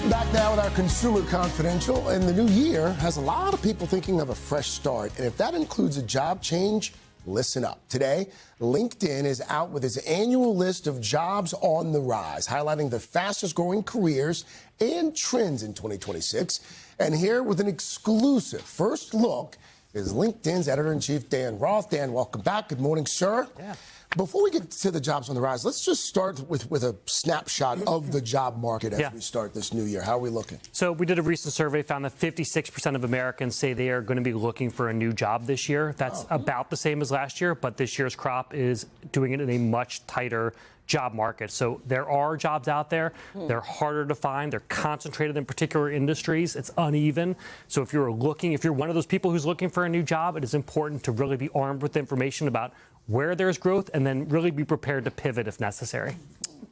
Back now with our Consumer Confidential, and the new year has a lot of people thinking of a fresh start. And if that includes a job change, listen up. Today, LinkedIn is out with its annual list of jobs on the rise, highlighting the fastest growing careers and trends in 2026. And here with an exclusive first look is LinkedIn's editor-in-chief, Dan Roth. Dan, welcome back. Good morning, sir. Yeah. Before we get to the jobs on the rise, let's just start with a snapshot of the job market as we start this new year. How are we looking? So we did a recent survey, found that 56% of Americans say they are going to be looking for a new job this year. That's about the same as last year, but this year's crop is doing it in a much tighter job market. So there are jobs out there. They're harder to find. They're concentrated in particular industries. It's uneven. So if you're one of those people who's looking for a new job, it is important to really be armed with information about where there's growth and then really be prepared to pivot if necessary.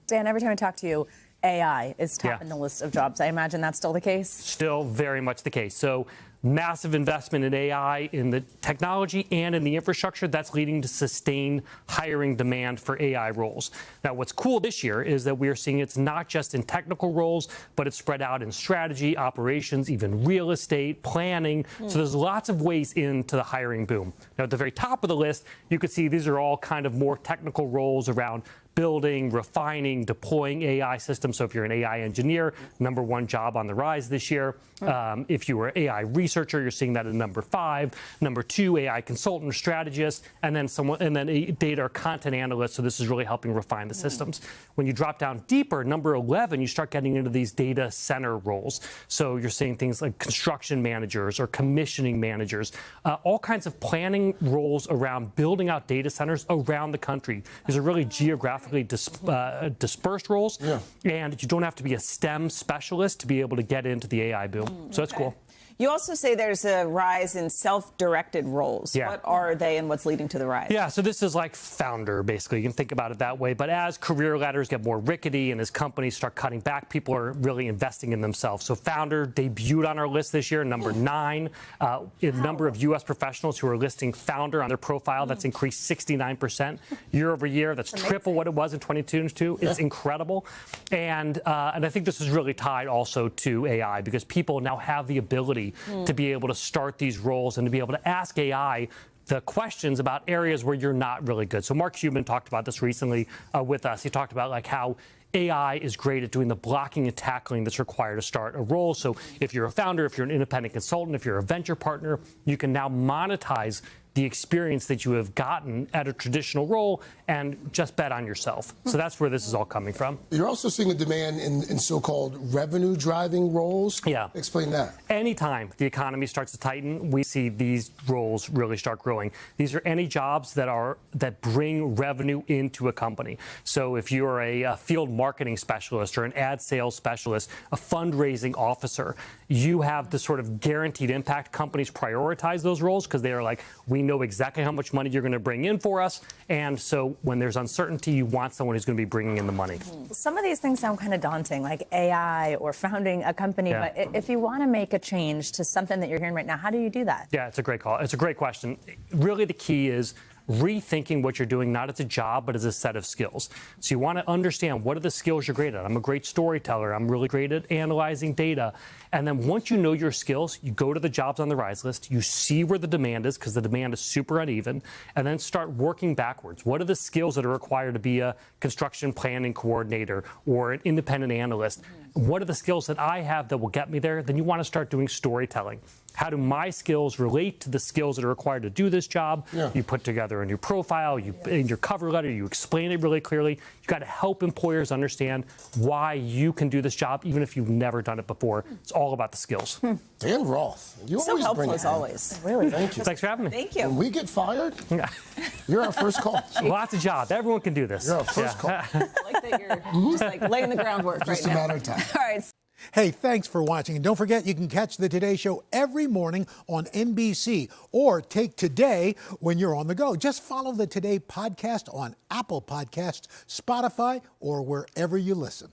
Dan, every time I talk to you, AI is top in the list of jobs. I imagine that's still the case? Still very much the case. So massive investment in AI, in the technology and in the infrastructure, that's leading to sustained hiring demand for AI roles. Now, what's cool this year is that we are seeing it's not just in technical roles, but it's spread out in strategy, operations, even real estate, planning. So there's lots of ways into the hiring boom. Now, at the very top of the list, you can see these are all kind of more technical roles around building, refining, deploying AI systems. So if you're an AI engineer, #1 job on the rise this year. If you were an AI researcher, you're seeing that at #5. #2, AI consultant or strategist, and then a data or content analyst. So this is really helping refine the systems. When you drop down deeper, #11, you start getting into these data center roles. So you're seeing things like construction managers or commissioning managers, all kinds of planning roles around building out data centers around the country. These are really geographically dispersed roles, and you don't have to be a STEM specialist to be able to get into the AI boom. So that's cool. You also say there's a rise in self-directed roles. What are they and what's leading to the rise? Yeah, so this is like founder, basically. You can think about it that way. But as career ladders get more rickety and as companies start cutting back, people are really investing in themselves. So founder debuted on our list this year, #9. The number of U.S. professionals who are listing founder on their profile, that's increased 69% year over year. That's triple what it was in 2022. It's incredible. And I think this is really tied also to AI because people now have the ability to be able to start these roles and to be able to ask AI the questions about areas where you're not really good. So Mark Cuban talked about this recently with us. He talked about like how AI is great at doing the blocking and tackling that's required to start a role. So if you're a founder, if you're an independent consultant, if you're a venture partner, you can now monetize the experience that you have gotten at a traditional role and just bet on yourself. So that's where this is all coming from. You're also seeing a demand in so-called revenue-driving roles. Yeah. Explain that. Anytime the economy starts to tighten, we see these roles really start growing. These are any jobs that bring revenue into a company. So if you're a field marketing specialist or an ad sales specialist, a fundraising officer, you have this sort of guaranteed impact. Companies prioritize those roles because they are like, we know exactly how much money you're going to bring in for us. And so when there's uncertainty, you want someone who's going to be bringing in the money. Some of these things sound kind of daunting, like AI or founding a company. But if you want to make a change to something that you're hearing right now, how do you do that? Yeah, it's a great call. It's a great question. Really, the key is rethinking what you're doing, not as a job, but as a set of skills. So you want to understand what are the skills you're great at. I'm a great storyteller. I'm really great at analyzing data. And then once you know your skills, you go to the jobs on the rise list, you see where the demand is because the demand is super uneven, and then start working backwards. What are the skills that are required to be a construction planning coordinator or an independent analyst? What are the skills that I have that will get me there? Then you want to start doing storytelling. How do my skills relate to the skills that are required to do this job? You put together a new profile, in your cover letter, you explain it really clearly. You got to help employers understand why you can do this job, even if you've never done it before. It's all about the skills. Dan Roth, you so always helpful bring as always. Really. Thank you. Thanks for having me. Thank you. When we get fired, you're our first call. Lots of jobs. Everyone can do this. You're our first call. I like that you're just like laying the groundwork Just right now. a matter of time. All right. Hey, thanks for watching. And don't forget, you can catch the Today Show every morning on NBC or take Today when you're on the go. Just follow the Today podcast on Apple Podcasts, Spotify, or wherever you listen.